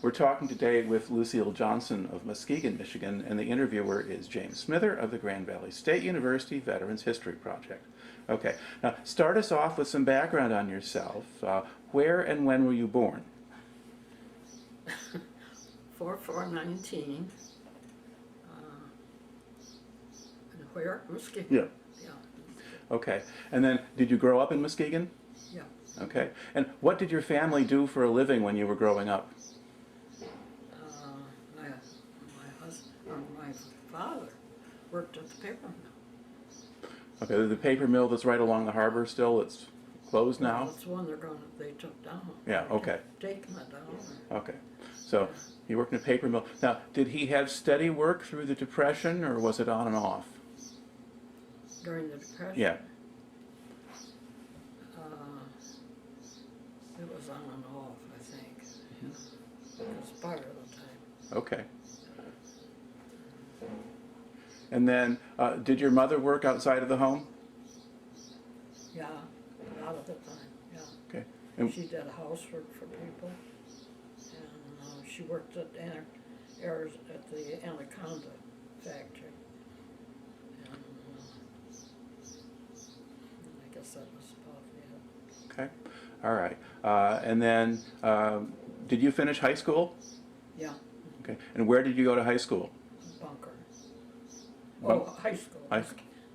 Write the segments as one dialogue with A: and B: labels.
A: We're talking today with Lucille Johnson of Muskegon, Michigan, and the interviewer is James Smither of the Grand Valley State University Veterans History Project. Okay, now start us off with some background on yourself. Where and when were you born?
B: 4419. And where? Muskegon.
A: Yeah.
B: Yeah.
A: Okay, and then did you grow up in Muskegon?
B: Yeah.
A: Okay, and what did your family do for a living when you were growing up?
B: My father worked at the paper mill.
A: Okay, the paper mill that's right along the harbor still, it's closed now?
B: Well, it's one they took down.
A: Yeah, okay.
B: Taking it down.
A: Okay, so he worked in a paper mill. Now, did he have steady work through the Depression, or was it on and off?
B: During the Depression?
A: Yeah.
B: It was on and off, I think. Yeah. It was part of the time.
A: Okay. And then, did your mother work outside of the home?
B: Yeah, a lot of the time, yeah.
A: Okay. And
B: She did housework for people, and she worked at the Anaconda factory. And I guess that was about it.
A: okay. All right. And then, did you finish high school?
B: Yeah,
A: Okay. And where did you go to high school?
B: Bunker.
A: Bunk-
B: Oh, high school,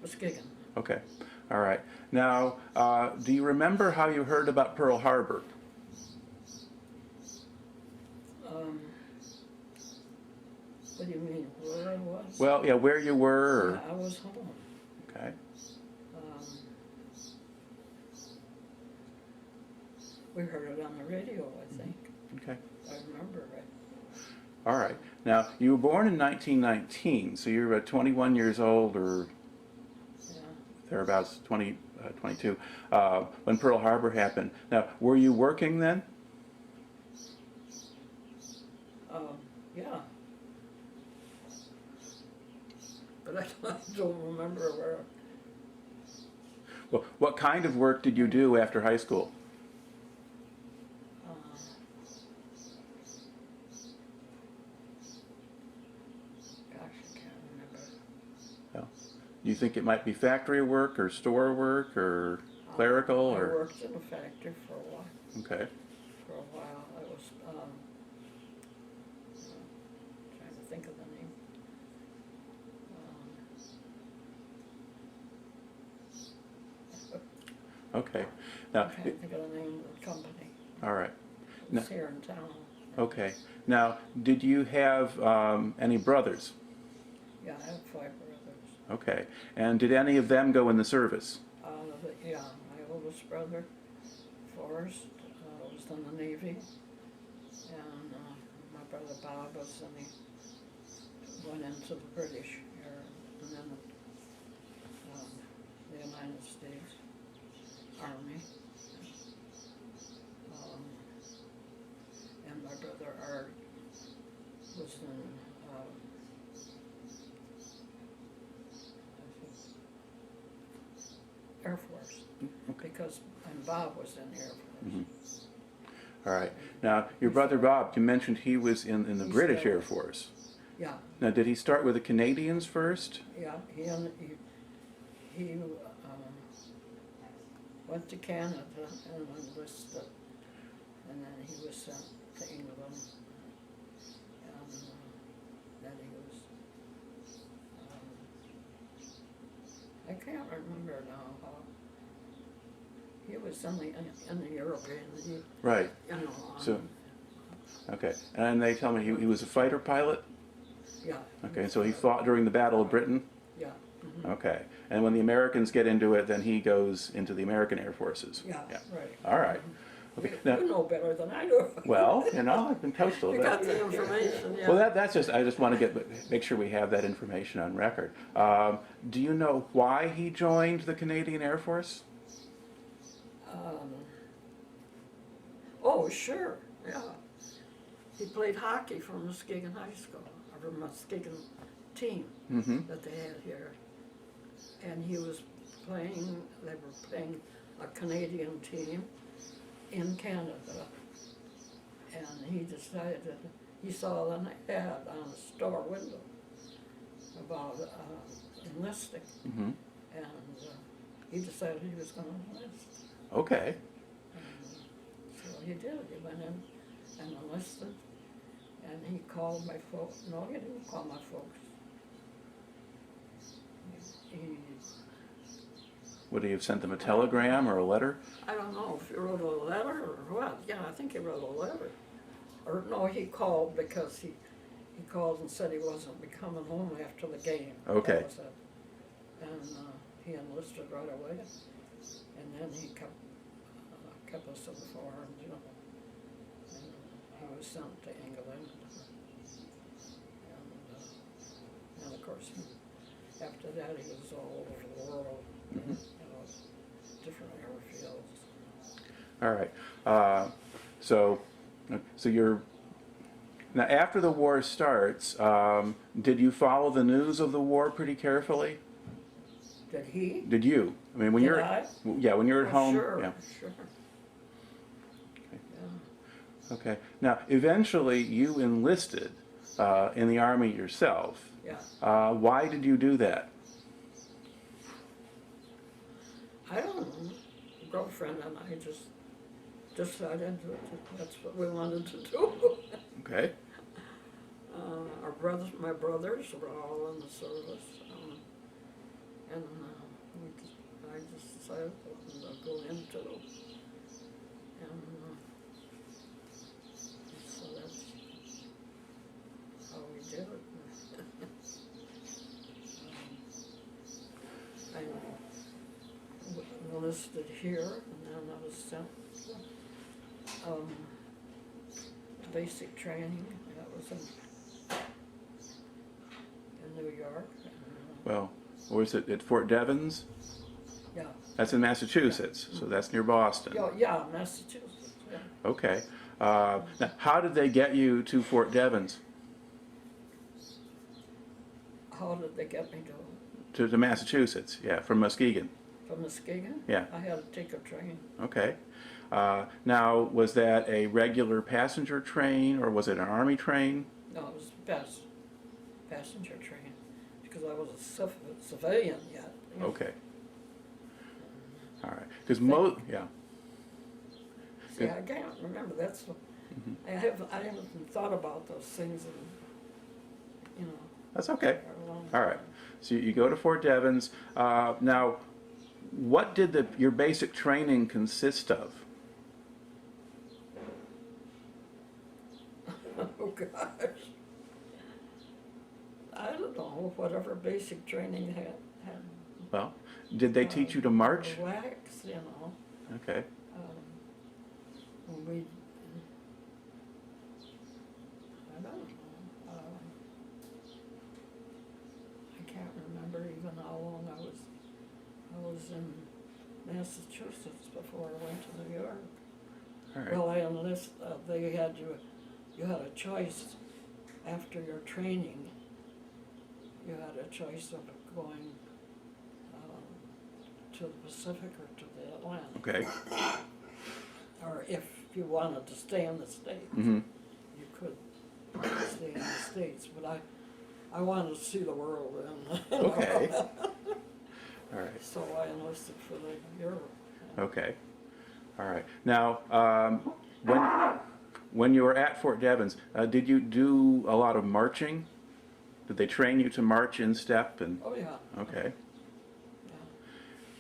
B: Muskegon.
A: Okay. All right. Now, do you remember how you heard about Pearl Harbor?
B: What do you mean, where I was?
A: Well, yeah, where you were. Or,
B: I was home.
A: okay.
B: We heard it on the radio, I think.
A: Okay.
B: I remember right.
A: All right. Now, you were born in 1919, so you're about 21 years old, or
B: Yeah.
A: thereabouts, 22, when Pearl Harbor happened. Now, were you working then?
B: Yeah. But I don't remember where.
A: Well, what kind of work did you do after high school?
B: Gosh, I can't remember.
A: Well, do you think it might be factory work or store work or clerical?
B: I
A: Or
B: worked in a factory for a while.
A: okay.
B: For a while, I was trying to think of the name.
A: Okay.
B: I
A: Now,
B: can't think of the name of the company.
A: all right.
B: It's here in town.
A: Okay. Now, did you have any brothers?
B: Yeah, I have 5 brothers.
A: Okay. And did any of them go in the service?
B: Yeah, my oldest brother, Forrest, was in the Navy, and my brother Bob was in went into the British era, and then the United States Army. And my brother Art was in Air Force, because and Bob was in Air Force.
A: Mm-hmm. All right. Now, your brother Bob, you mentioned he was in the British Air Force.
B: Yeah,
A: Now, did he start with the Canadians first?
B: yeah. He went to Canada and enlisted, and then he was sent to England, and then he was. I can't remember now how. He was in the European,
A: Right.
B: you know.
A: So, okay. And they tell me he was a fighter pilot?
B: Yeah.
A: Okay, so he fought during the Battle of Britain?
B: Yeah. Mm-hmm.
A: Okay. And when the Americans get into it, then he goes into the American Air Forces?
B: Yeah, right.
A: All right. Okay. Now,
B: You know better than I do.
A: well, I've been coached a
B: You
A: little
B: got
A: bit.
B: the information, yeah.
A: Well, that's just, I just want to make sure we have that information on record. Do you know why he joined the Canadian Air Force?
B: Oh, sure, yeah. He played hockey for Muskegon High School, or Muskegon team that they had here. And he was playing, they were playing a Canadian team in Canada. and he decided, he saw an ad on a store window about enlisting,
A: Mm-hmm.
B: and he decided he was gonna enlist.
A: Okay.
B: And so he did, he went in and enlisted, and he called my folks, no, he didn't call my folks. He,
A: Would he have sent them a telegram or a letter?
B: I don't know if he wrote a letter or what, yeah, I think he wrote a letter. Or no, he called because he called and said he wasn't coming home after the game.
A: Okay.
B: That was it. And he enlisted right away, and then he kept us informed, you know. And he was sent to England, and of course, after that he was all over the world,
A: Mm-hmm.
B: you know, different airfields.
A: All right. So you're now after the war starts. Did you follow the news of the war pretty carefully?
B: Did he?
A: Did you? I mean, when
B: Did
A: you're
B: I?
A: yeah, when you're at home.
B: Sure,
A: Yeah.
B: sure.
A: Okay.
B: Yeah.
A: Okay. Now, eventually, you enlisted in the Army yourself.
B: Yeah.
A: Why did you do that?
B: I don't know. Girlfriend and I just decided that's what we wanted to do.
A: Okay.
B: My brothers were all in the service, and I just decided to go into it. And so that's how we did it. I enlisted here, and then I was sent basic training. That was in New York.
A: Well, was it at Fort Devens?
B: Yeah.
A: That's in Massachusetts, so that's near Boston.
B: Yeah, Massachusetts. Yeah.
A: Okay. Now, how did they get you to Fort Devens?
B: How did they get me
A: To Massachusetts, yeah, from Muskegon.
B: from Muskegon?
A: Yeah.
B: I had to take a train.
A: Okay. Now, was that a regular passenger train or was it an Army train?
B: No, it was passenger train, because I was a civilian yet. You know.
A: Okay. All right. Because yeah.
B: See, I can't remember. That's what, I haven't thought about those things, and you know.
A: That's okay.
B: for a long
A: All right.
B: time.
A: So you go to Fort Devens. Now, what did your basic training consist of?
B: Oh gosh. I don't know, whatever basic training had
A: Well, did they teach you to march?
B: Wax, you know.
A: Okay.
B: We, I don't know. I can't remember even how long I was in Massachusetts before I went to New York.
A: All right.
B: Well, I enlisted, they had you had a choice after your training. You had a choice of going to the Pacific or to the Atlantic.
A: Okay.
B: Or if you wanted to stay in the States,
A: Mm-hmm.
B: you could stay in the States. But I wanted to see the world then.
A: Okay. All right.
B: So I enlisted for the Europe.
A: Okay. All right. Now, when you were at Fort Devens, did you do a lot of marching? Did they train you to march in step? And
B: Oh yeah.
A: okay.
B: Yeah.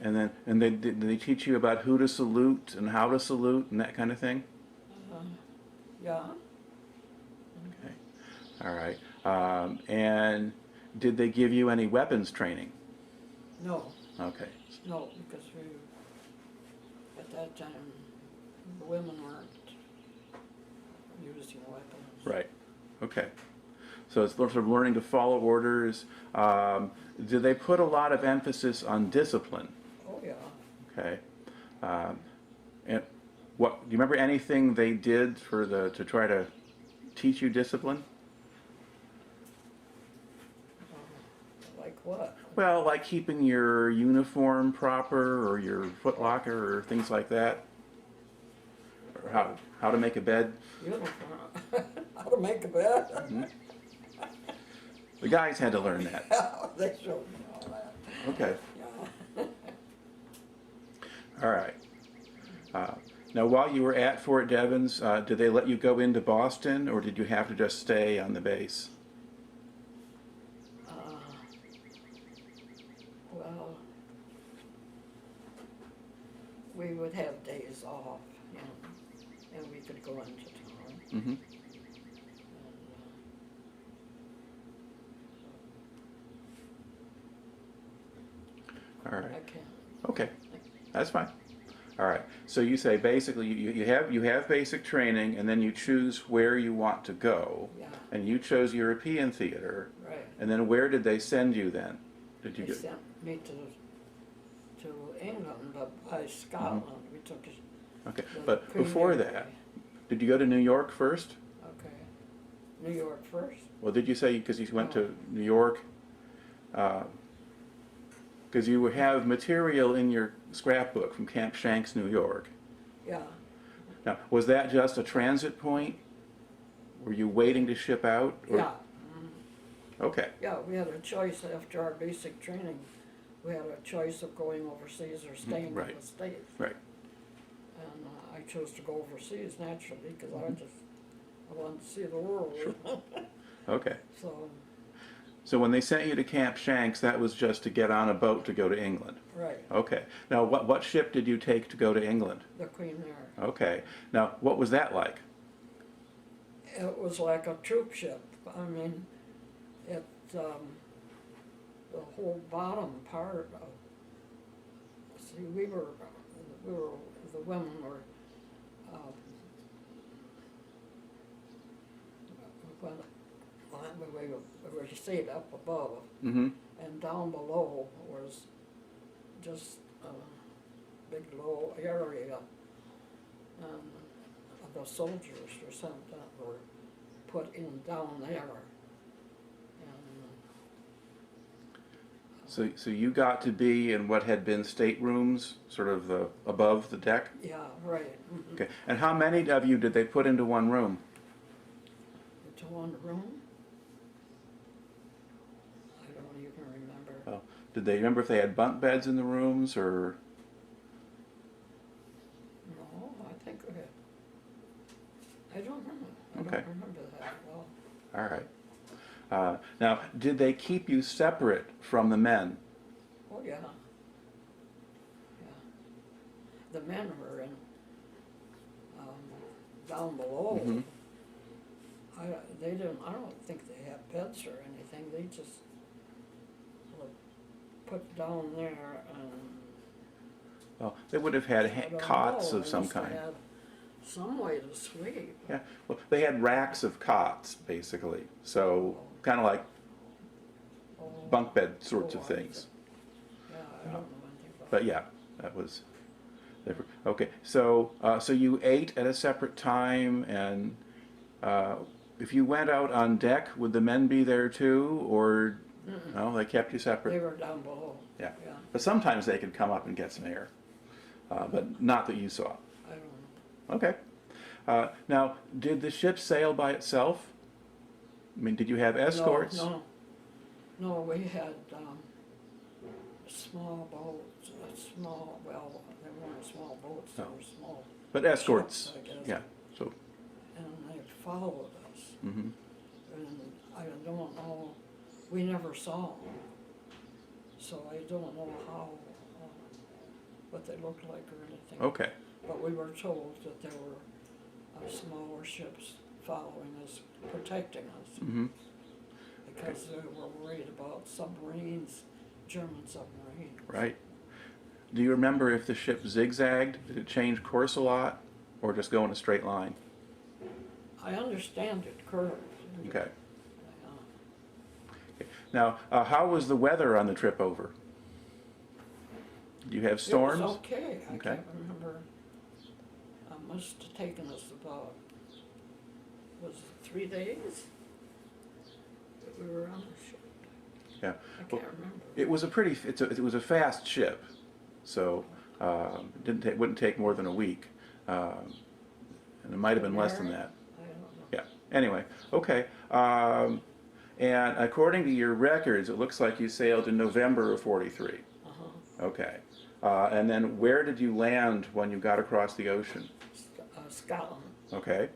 A: And then did they teach you about who to salute and how to salute and that kind of thing?
B: Yeah.
A: Okay. All right. And did they give you any weapons training?
B: No.
A: Okay.
B: No, because at that time, the women weren't using weapons.
A: Right. Okay. So it's sort of learning to follow orders. Do they put a lot of emphasis on discipline?
B: Oh, yeah.
A: Okay. And do you remember anything they did to try to teach you discipline?
B: Like what?
A: Well, like keeping your uniform proper or your foot locker or things like that. Or how to make a bed?
B: Uniform. How to make a bed.
A: Mm-hmm. The guys had to learn that.
B: They showed me all that.
A: Okay.
B: Yeah.
A: All right. Now, while you were at Fort Devens, did they let you go into Boston, or did you have to just stay on the base?
B: Well, we would have days off, you know, and we could go into town.
A: Mm-hmm. All right.
B: I can't.
A: Okay, that's fine. All right. So you say basically you have basic training, and then you choose where you want to go.
B: Yeah.
A: And you chose European theater.
B: Right.
A: And then where did they send you then? Did you
B: They
A: get?
B: sent me to England, but by Scotland. We took a,
A: Okay,
B: the
A: but
B: Queen
A: before
B: Mary.
A: that, did you go to New York first?
B: Okay. New York first.
A: Well, did you say because you went to New York? Because you have material in your scrapbook from Camp Shanks, New York.
B: Yeah.
A: Now, was that just a transit point? Were you waiting to ship out? Or?
B: Yeah.
A: Okay.
B: Yeah, we had a choice after our basic training. We had a choice of going overseas or staying
A: right.
B: in the States.
A: Right.
B: And I chose to go overseas naturally because I wanted to see the world.
A: Sure. Okay.
B: So,
A: when they sent you to Camp Shanks, that was just to get on a boat to go to England.
B: right,
A: Okay. Now, what ship did you take to go to England?
B: the Queen Mary.
A: Okay. Now, what was that like?
B: It was like a troop ship. I mean, the whole bottom part of, see, the women were, we were stayed up above,
A: Mm-hmm.
B: and down below was just a big low area, and the soldiers were sent that were put in down there.
A: So you got to be in what had been staterooms, sort of above the deck?
B: Yeah, right. Mm-hmm.
A: Okay. And how many of you did they put into one room?
B: To one room? I don't even remember.
A: Oh. Did they remember if they had bunk beds in the rooms, or?
B: No, I think we had, I don't remember. I
A: Okay.
B: don't remember that well.
A: All right. Now, did they keep you separate from the men?
B: Oh, yeah. Yeah. The men were in, down below.
A: Mm-hmm.
B: I don't think they had beds or anything. They just put down there and.
A: Well, they would have had
B: I don't
A: cots
B: know,
A: of some
B: unless they
A: kind.
B: had some way to sleep.
A: Yeah. Well, they had racks of cots, basically. So kind of like
B: Oh,
A: bunk bed sorts
B: oh,
A: of
B: I
A: things.
B: see. Yeah, I don't know anything about
A: But yeah, that was different. Okay. So so you ate at a separate time, and if you went out on deck, would the men be there too, or no? They kept you separate.
B: They were down below.
A: Yeah.
B: Yeah,
A: But sometimes they could come up and get some air, but not that you saw.
B: I don't know.
A: Okay. Now, did the ship sail by itself? I mean, did you have escorts?
B: No, we had small boats, well, they weren't small boats, they
A: No.
B: were small.
A: But escorts.
B: ships, I guess.
A: Yeah. So.
B: And they followed us.
A: Mm-hmm.
B: And I don't know, we never saw them. So I don't know how, what they looked like or anything.
A: Okay.
B: But we were told that there were smaller ships following us, protecting us.
A: Mm-hmm.
B: Because they were worried about submarines, German submarines.
A: Right. Do you remember if the ship zigzagged? Did it change course a lot, or just go in a straight line?
B: I understand it curved.
A: Okay.
B: Yeah.
A: Now, how was the weather on the trip over? Did you have storms?
B: It was okay. I
A: Okay.
B: can't remember. Must have taken us about, was it 3 days that we were on the ship?
A: Yeah.
B: I can't remember.
A: It was it was a fast ship, so wouldn't take more than a week. and it might have been less than
B: Married?
A: that.
B: I don't know.
A: Yeah. Anyway, okay. And according to your records, it looks like you sailed in November of 43. Okay. And then where did you land when you got across the ocean?
B: Scotland.
A: Okay.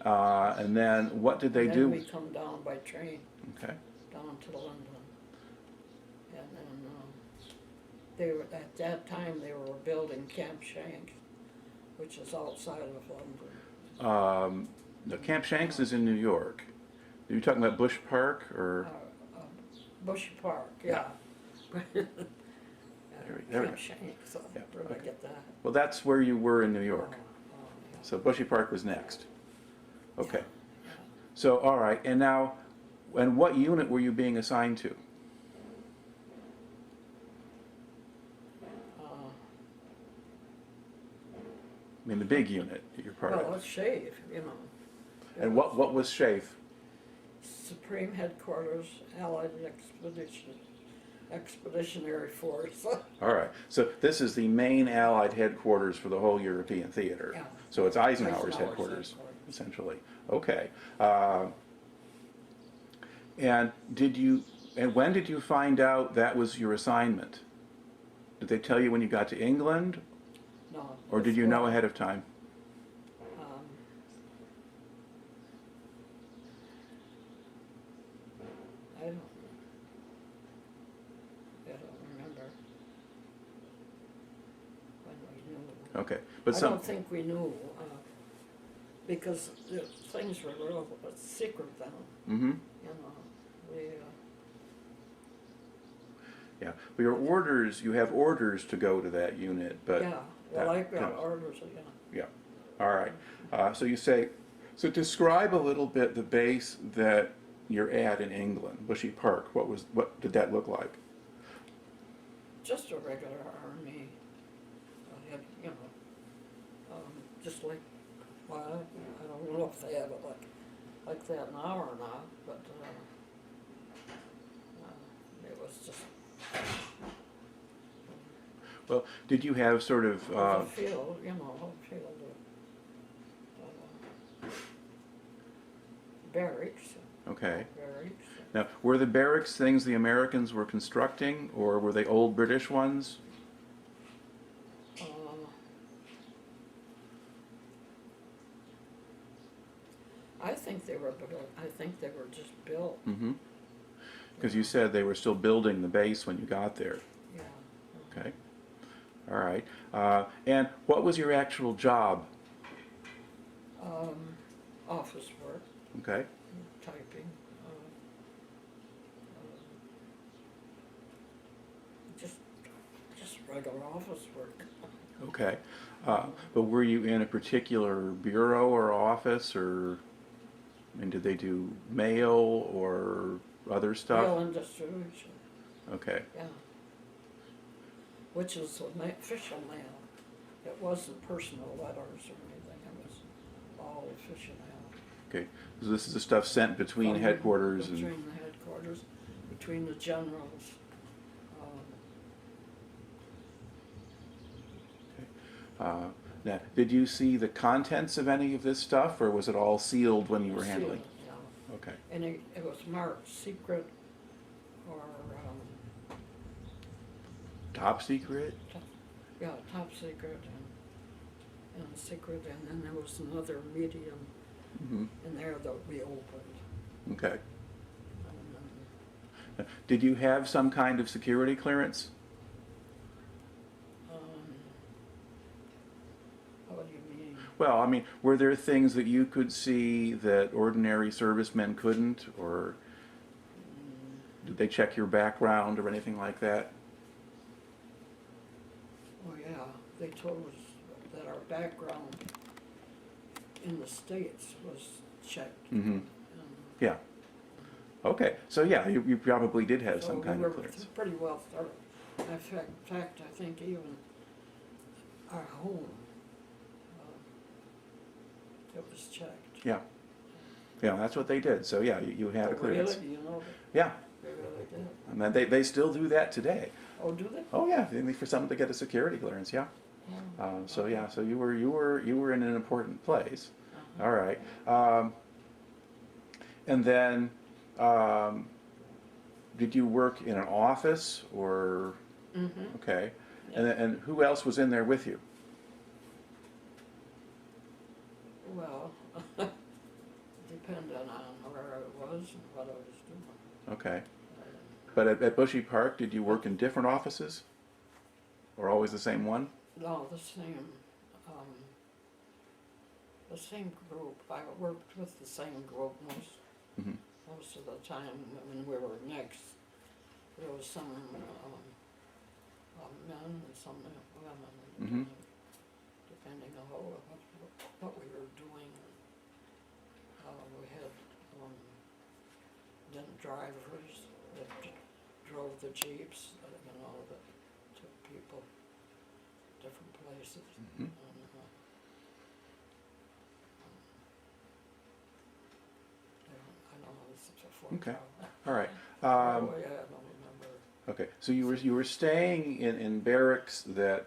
A: And then what did they
B: And
A: do?
B: then we come down by train
A: Okay.
B: down to London. And then they were, at that time they were building Camp Shanks, which is outside of London.
A: The Camp Shanks is in New York. Are you talking about Bush Park or?
B: Bushy Park, yeah.
A: There we go.
B: Camp Shanks, so
A: Yeah,
B: where did I
A: okay.
B: get that?
A: Well, that's where you were in New York.
B: Yeah.
A: So Bushy Park was next. Okay.
B: Yeah.
A: So, all right. And now, and what unit were you being assigned to? I mean, the big unit that you're part
B: Well,
A: of.
B: it's SHAEF, you know.
A: And what was SHAEF?
B: Supreme Headquarters, Allied Expeditionary Force.
A: All right. So this is the main Allied headquarters for the whole European theater.
B: Yeah.
A: So it's Eisenhower's
B: Eisenhower's
A: headquarters,
B: headquarters.
A: essentially. Okay. And when did you find out that was your assignment? Did they tell you when you got to England,
B: No.
A: or did you know
B: before.
A: ahead of time?
B: I don't remember when we knew.
A: Okay. But
B: I
A: some.
B: don't think we knew, because the things were real secret then,
A: Mm-hmm.
B: you know. We,
A: Yeah. But your orders, you have orders to go to that unit, but.
B: yeah, well,
A: that-
B: I got
A: yeah.
B: orders, yeah.
A: Yeah. All right. So you say, so describe a little bit the base that you're at in England, Bushy Park. What did that look like?
B: Just a regular army, had, you know, just like, well, I don't know if they have it like that now or not, but it was just
A: Well, did you have sort of,
B: a field, you know, a field of barracks.
A: okay.
B: Barracks.
A: Now, were the barracks things the Americans were constructing, or were they old British ones?
B: I think they were built. I think they were just built.
A: Mm-hmm. Because you said they were still building the base when you got there.
B: Yeah.
A: Okay. All right. And what was your actual job?
B: Office work,
A: Okay.
B: typing. Just regular office work.
A: Okay. But were you in a particular bureau or office, or I mean, did they do mail or other stuff?
B: Mail and distribution.
A: Okay.
B: Yeah. Which is official mail. It wasn't personal letters or anything. It was all official mail.
A: Okay. So this is the stuff sent between headquarters
B: Between
A: and.
B: the headquarters, between the generals.
A: Now, did you see the contents of any of this stuff, or was it all sealed when you were handling?
B: Sealed, yeah.
A: Okay.
B: And it was marked secret or,
A: Top secret?
B: yeah, top secret and secret, and then there was another medium
A: Mm-hmm.
B: in there that we opened.
A: Okay.
B: And,
A: Did you have some kind of security clearance?
B: what do you mean?
A: Well, I mean, were there things that you could see that ordinary servicemen couldn't, or did they check your background or anything like that?
B: Oh yeah, they told us that our background in the States was checked.
A: Mm-hmm.
B: And
A: Yeah. Okay. So yeah, you probably did have
B: so
A: some kind
B: we
A: of
B: were
A: clearance.
B: pretty well thorough. In fact, I think even our home, it was checked.
A: Yeah. Yeah, that's what they did. So yeah, you had a
B: Oh,
A: clearance.
B: really? You know,
A: Yeah.
B: they really did.
A: And then they still do that today.
B: Oh, do they?
A: Oh yeah, I mean, for someone to get a security clearance, yeah.
B: Oh,
A: So yeah, so you were in an important place. All right. And then, did you work in an office or?
B: Mm-hmm.
A: Okay.
B: Yeah.
A: And who else was in there with you?
B: Well, depending on where I was and what I was doing.
A: Okay.
B: Uh,
A: But at Bushy Park, did you work in different offices? Or always the same one?
B: No, um, the same group. I worked with the same group
A: Mm-hmm.
B: most of the time when we were next. There was some men and some women,
A: Mm-hmm.
B: depending on what we were doing. We had then drivers that drove the jeeps, that took people different places.
A: Mm-hmm.
B: And, I don't know, it's a Fort
A: Okay.
B: Devens.
A: All right.
B: Oh, yeah, I don't remember.
A: Okay. So you were staying in barracks that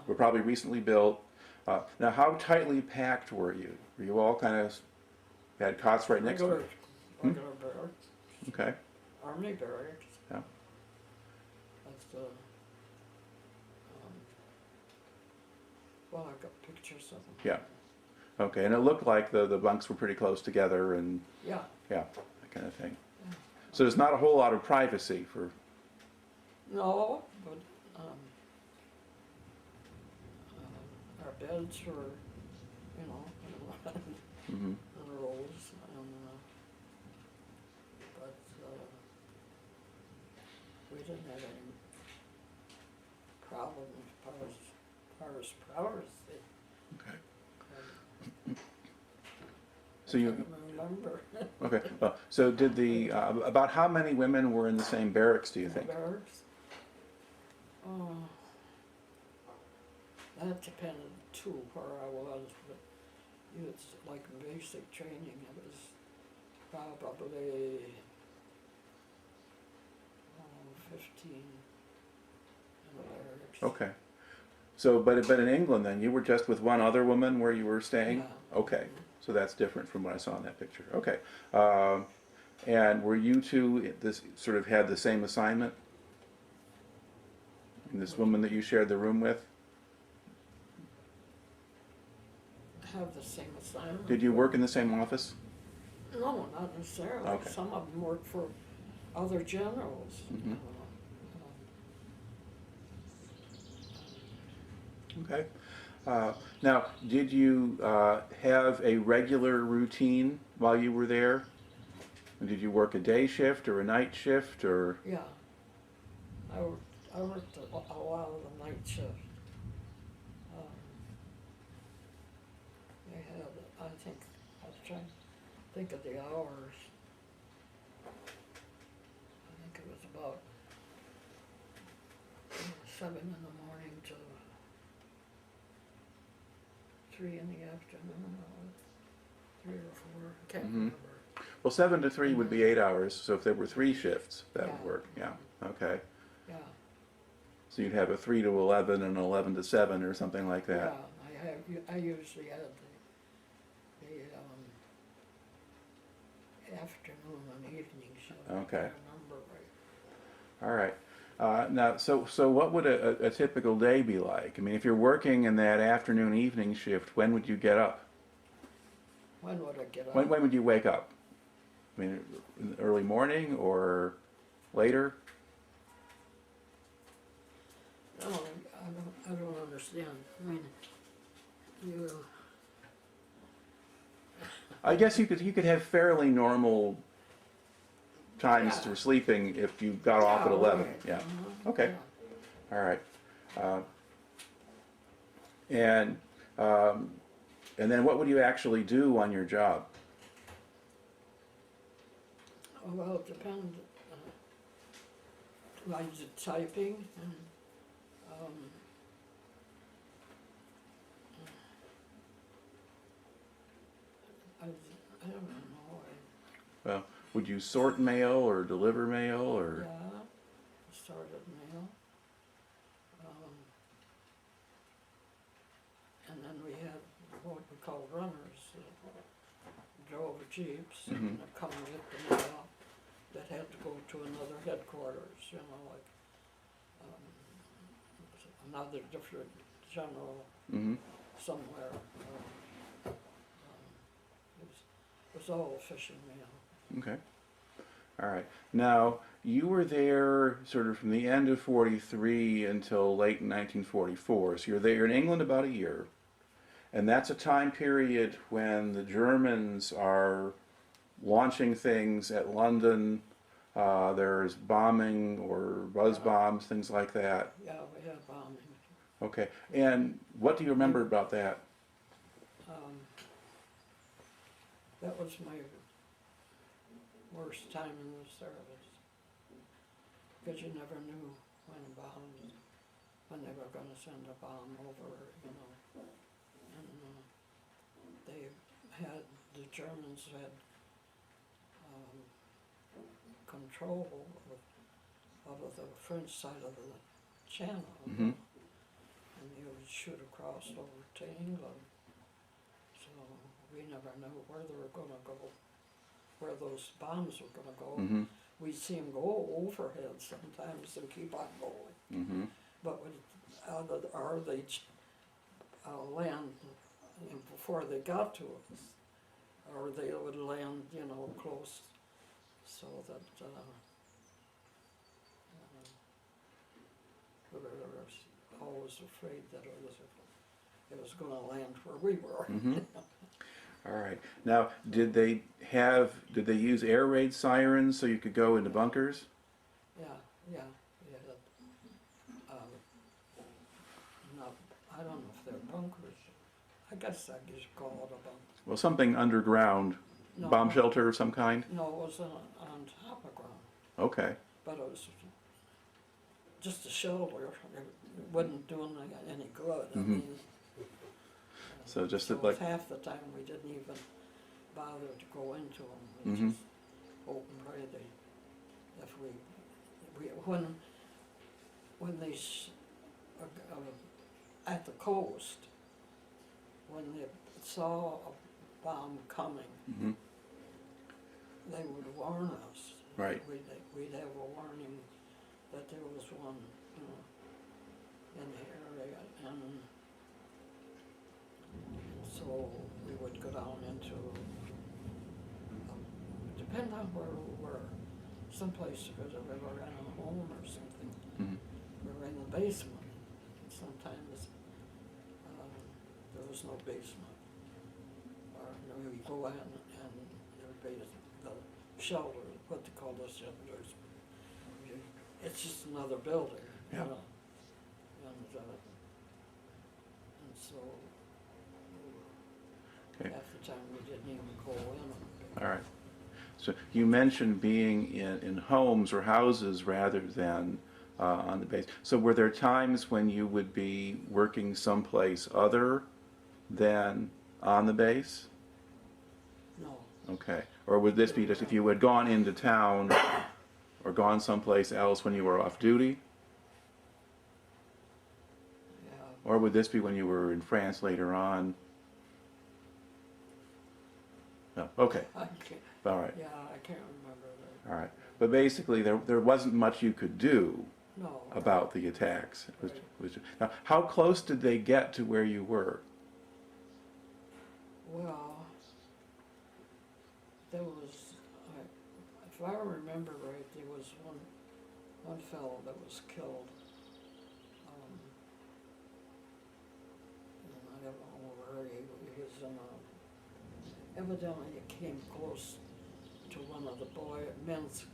A: were probably recently built. Now, how tightly packed were you? Were you all kind of had cots right next to you?
B: Regular barracks,
A: Okay.
B: army barracks.
A: Yeah.
B: That's the, well, I got pictures of them.
A: Yeah. Okay. And it looked like the bunks were pretty close together and
B: Yeah.
A: yeah, that kind of thing.
B: Yeah.
A: So there's not a whole lot of privacy for.
B: No, but our beds were,
A: Mm-hmm.
B: in rows, but we didn't have any problems as far as privacy.
A: Okay. So
B: I
A: you.
B: can't remember.
A: Okay. So did the about how many women were in the same barracks? Do you think?
B: Barracks? Oh, that depended too where I was, but it's like basic training. It was probably 15 in the barracks.
A: Okay. So, but in England, then you were just with one other woman where you were staying.
B: Yeah.
A: Okay. So that's different from what I saw in that picture. Okay. And were you two this sort of had the same assignment? And this woman that you shared the room with?
B: Have the same assignment.
A: Did you work in the same office?
B: No, not necessarily.
A: Okay.
B: Some of them worked for other generals.
A: Mhm. Okay. Now, did you have a regular routine while you were there? Did you work a day shift or a night shift or?
B: Yeah, I worked a while of the night shift. They had, I was trying to think of the hours. I think it was about 7 in the morning to 3 in the afternoon, or 3 or 4, I can't
A: Mhm.
B: remember.
A: Well, 7 to 3 would be 8 hours. So if there were 3 shifts, that would
B: Yeah.
A: work. Yeah. Okay.
B: Yeah,
A: So you'd have a 3 to 11 and 11 to 7 or something like that.
B: yeah, I usually had the afternoon and evening shift.
A: Okay.
B: I remember right.
A: All right. Now, so what would a typical day be like? I mean, if you're working in that afternoon evening shift, when would you get up?
B: When would I get up?
A: When would you wake up? I mean, in the early morning or later?
B: No, I don't understand. I mean, you,
A: I guess you could have fairly normal times
B: Yeah.
A: for sleeping if you got off at 11.
B: right.
A: Yeah.
B: Uh-huh,
A: Okay.
B: yeah.
A: All right. And then what would you actually do on your job?
B: Oh, well, it depends. I did typing and I don't know.
A: Well, would you sort mail or deliver mail or?
B: Yeah, started mail. And then we had what we call run jeeps
A: Mhm.
B: and they're coming at the mail that had to go to another headquarters, you know, like another different general
A: Mm-hmm.
B: somewhere. It was all fishing mail.
A: Okay. All right. Now, you were there sort of from the end of 43 until late in 1944. So you're there in England about a year. And that's a time period when the Germans are launching things at London. There's bombing or buzz bombs, things like that.
B: Yeah, we had bombing.
A: Okay. And what do you remember about that?
B: That was my worst time in the service, because you never knew when they were going to send a bomb over, you know. And the Germans had control of the French side of the channel,
A: Mm-hmm.
B: and they would shoot across over to England. So we never knew where they were going to go, where those bombs were going to go.
A: Mm-hmm.
B: We'd see them go overhead sometimes and keep on going.
A: Mm-hmm.
B: But or they'd land before they got to us, or they would land, you know, close, so that we were always afraid that it was going to land where we were.
A: Mm-hmm. All right. Now, did they use air raid sirens so you could go into bunkers?
B: Yeah. No, I don't know if they're bunkers. I guess I just call it a bunker.
A: Well, something underground,
B: No,
A: bomb shelter of some kind?
B: No, it was on top of ground,
A: Okay.
B: but it was just a shelter. It wasn't doing any good. I
A: Mhm.
B: mean,
A: So just
B: so
A: like,
B: half the time we didn't even bother to go into them. We
A: Mhm.
B: just opened right. If we when they at the coast, when they saw a bomb coming,
A: Mhm.
B: they would warn us.
A: Right.
B: We'd have a warning that there was one, you know, in the area, and so we would go down into, depend on where we were, someplace because we were in a home or something.
A: Mhm.
B: We were in the basement. Sometimes there was no basement, or we go in and there would be the shelter, what they call those shelters. It's just another building,
A: Yeah.
B: you know. And so
A: Okay.
B: half the time we didn't even go in.
A: All right. So you mentioned being in homes or houses rather than on the base. So were there times when you would be working someplace other than on the base?
B: No,
A: Okay. Or would this be just if you had gone into town or gone someplace else when you were off duty?
B: yeah,
A: Or would this be when you were in France later on? No. Okay.
B: I can't,
A: All right.
B: yeah, I can't remember that.
A: All right. But basically, there wasn't much you could do
B: No.
A: about the attacks.
B: Right.
A: Now, how close did they get to where you were?
B: Well, there was, if I remember right, there was one fellow that was killed. And I don't know where he was in evidently he came close to one of the men's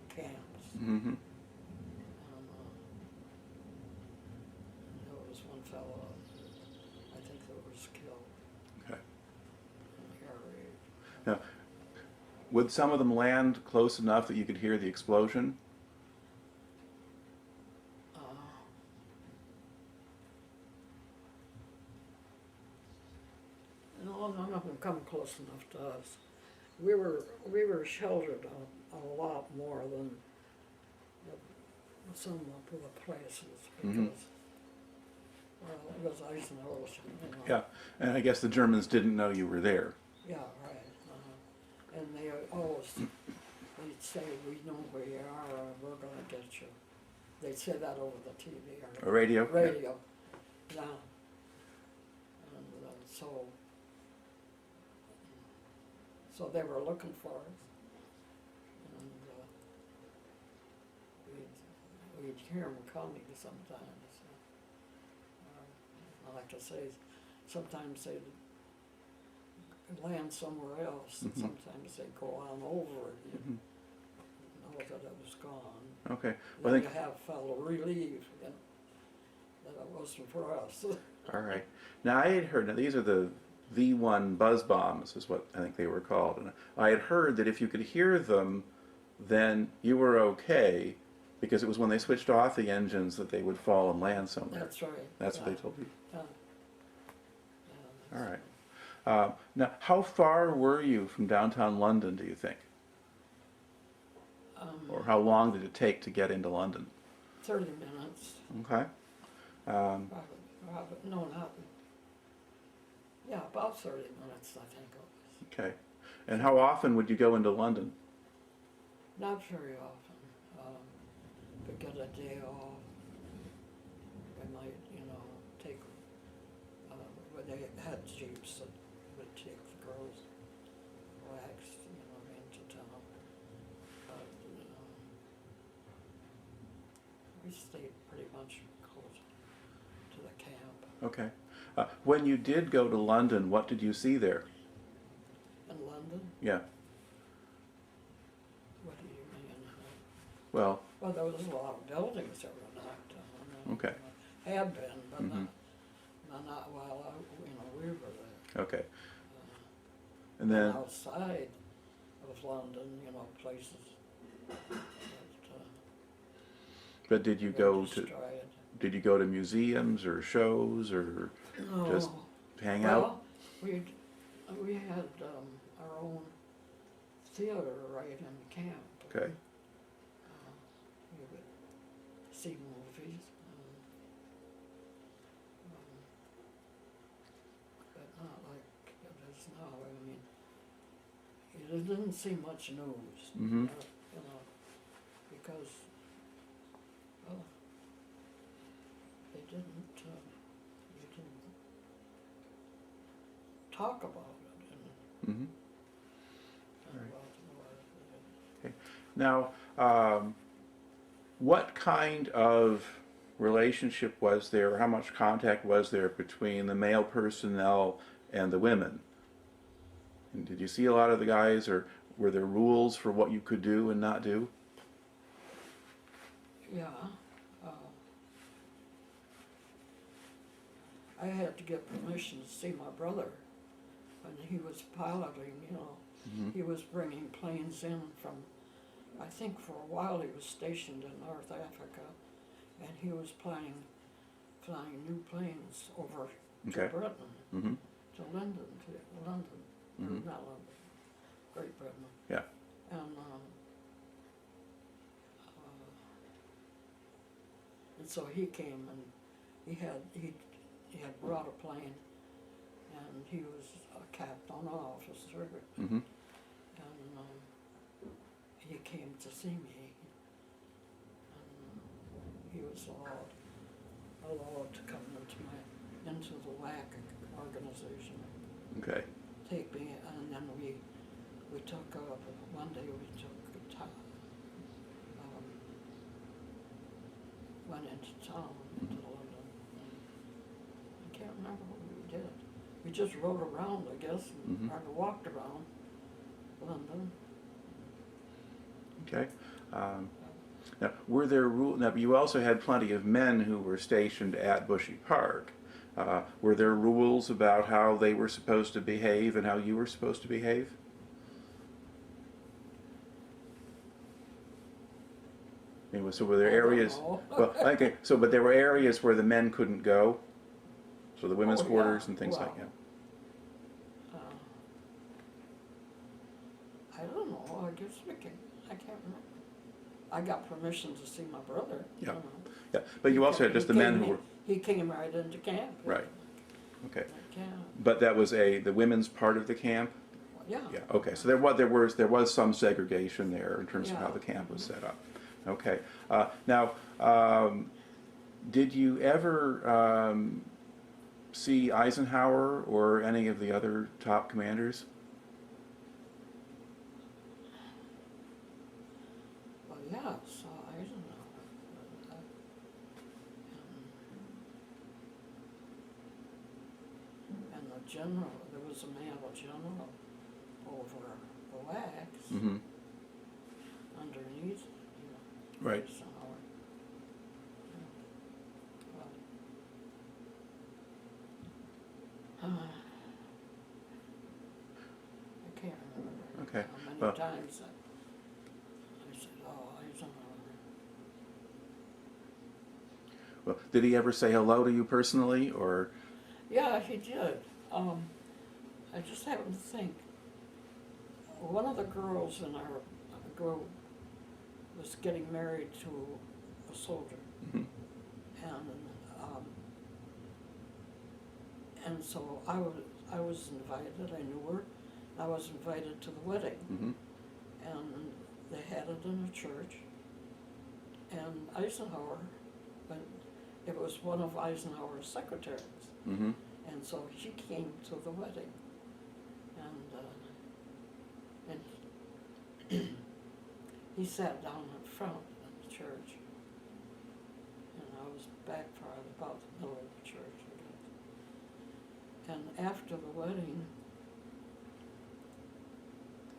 B: camps.
A: Mm-hmm.
B: And there was one fellow, I think, that was killed
A: Okay.
B: in the air raid.
A: Now, would some of them land close enough that you could hear the explosion?
B: No, none of them come close enough to us. We were sheltered a lot more than some of the places because,
A: Mhm.
B: well, it was Eisenhower, you know.
A: Yeah. And I guess the Germans didn't know you were there.
B: Yeah, right. And they always, they'd say, we know where you are, and we're gonna get you. They'd say that over the TV or
A: A radio?
B: radio, yeah. And so they were looking for us. And we'd hear them coming sometimes. Like I say, sometimes they'd land somewhere else, and sometimes they'd go on over it. You know that it was gone.
A: Okay.
B: Well, then you have a fellow relieve, you know, that it wasn't for us.
A: All right. Now I had heard, now these are the V1 buzz bombs is what I think they were called. And I had heard that if you could hear them, then you were okay, because it was when they switched off the engines that they would fall and land somewhere.
B: That's right.
A: That's what they told you.
B: Yeah.
A: All right. Now, how far were you from downtown London, do you think? Or how long did it take to get into London?
B: 30 minutes.
A: Okay.
B: No, not. Yeah, about 30 minutes, I think it was.
A: Okay. And how often would you go into London?
B: Not very often. But get a day off. We might, you know, take. When they had jeeps that would take the girls waxed, you know, into town. But we stayed pretty much close to the camp.
A: Okay. When you did go to London, what did you see there?
B: In London?
A: Yeah.
B: What do you mean?
A: Well,
B: There was a lot of buildings that were knocked down.
A: Okay.
B: Had been, but not while we were there.
A: okay. And then,
B: Outside of London, you know, places
A: but did you
B: that
A: go
B: were
A: to,
B: destroyed.
A: did you go to museums or shows or just hang out?
B: Well, we had our own theater right in camp.
A: Okay.
B: We would see movies. But not like it is now. I mean, it didn't see much news.
A: Mm-hmm.
B: You know, because, well, they didn't, you didn't talk about it.
A: Mm-hmm.
B: And
A: Right.
B: well,
A: Now, what kind of relationship was there, or how much contact was there between the male personnel and the women? And did you see a lot of the guys, or were there rules for what you could do and not do?
B: yeah. I had to get permission to see my brother when he was piloting, you know.
A: Mm-hmm.
B: He was bringing planes in from, I think for a while he was stationed in North Africa, and he was flying new planes over
A: Okay.
B: to Britain,
A: Mm-hmm.
B: to London, or
A: Mhm.
B: not London, Great Britain.
A: Yeah.
B: And so he came and he had brought a plane, and he was a captain officer,
A: Mm-hmm.
B: and he came to see me, and he was allowed to come into the WAC organization,
A: Okay.
B: take me, and then we took one day went into town, into London. I can't remember what we did. We just rode around, I guess, and
A: Mhm.
B: or walked around London.
A: Okay. Now, were there rules? Now, you also had plenty of men who were stationed at Bushy Park. Were there rules about how they were supposed to behave and how you were supposed to behave? I mean, so were there
B: I don't
A: areas?
B: know.
A: Well, okay. So, but there were areas where the men couldn't go. So the women's
B: Oh, yeah.
A: quarters and things like
B: Well,
A: that.
B: I don't know, I guess I can't remember. I got permission to see my brother, you
A: Yeah.
B: know.
A: Yeah. But you also had just the men who were
B: He came right into camp.
A: right. Okay.
B: At camp.
A: But that was the women's part of the camp.
B: Yeah.
A: Yeah, okay, so there was some segregation there in terms of how
B: Yeah.
A: the camp was set up. Okay, now, did you ever see Eisenhower or any of the other top commanders?
B: Well, yeah, so Eisenhower. And the general, there was a male general over the wax
A: Mm-hmm.
B: underneath,
A: Right.
B: Eisenhower. Well, I can't remember
A: Okay,
B: how many
A: well-
B: times I said, oh, Eisenhower.
A: Well, did he ever say hello to you personally, or?
B: Yeah, he did. I just happened to think, one of the girls in our group was getting married to a soldier.
A: Mhm.
B: And so I was invited, I knew her, I was invited to the wedding.
A: Mm-hmm.
B: And they had it in a church, and Eisenhower, it was one of Eisenhower's secretaries.
A: Mm-hmm.
B: And so she came to the wedding, and he sat down in front of the church, and I was back farther, about the middle of the church, I guess. And after the wedding,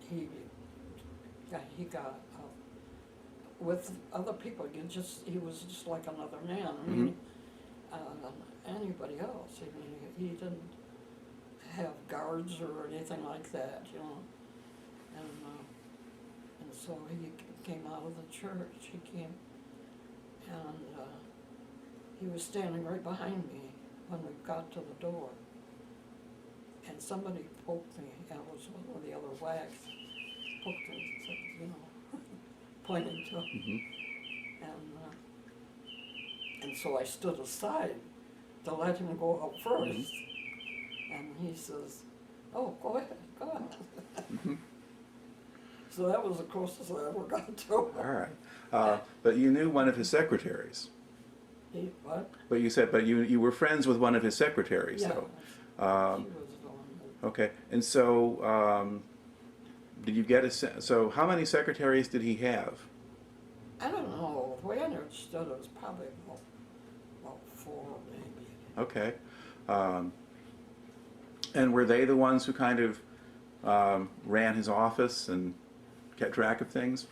B: he got up with other people. He was just like another man. I mean, anybody else. I mean, he didn't have guards or anything like that, and so he came out of the church. He came, and he was standing right behind me when we got to the door. And somebody poked me. It was one of the other wags. Poked me, pointing to him.
A: Mm-hmm.
B: And so I stood aside to let him go up first.
A: Mm-hmm.
B: And he says, oh, go ahead.
A: Mm-hmm.
B: So that was the closest I ever got to him.
A: All right, but you knew one of his secretaries.
B: What?
A: But you said, you were friends with one of his secretaries,
B: Yeah,
A: though.
B: she was the one that,
A: Okay, and so did you get so how many secretaries did he have?
B: I don't know, the way I understood it was probably about 4 maybe.
A: Okay, and were they the ones who kind of ran his office and kept track of things?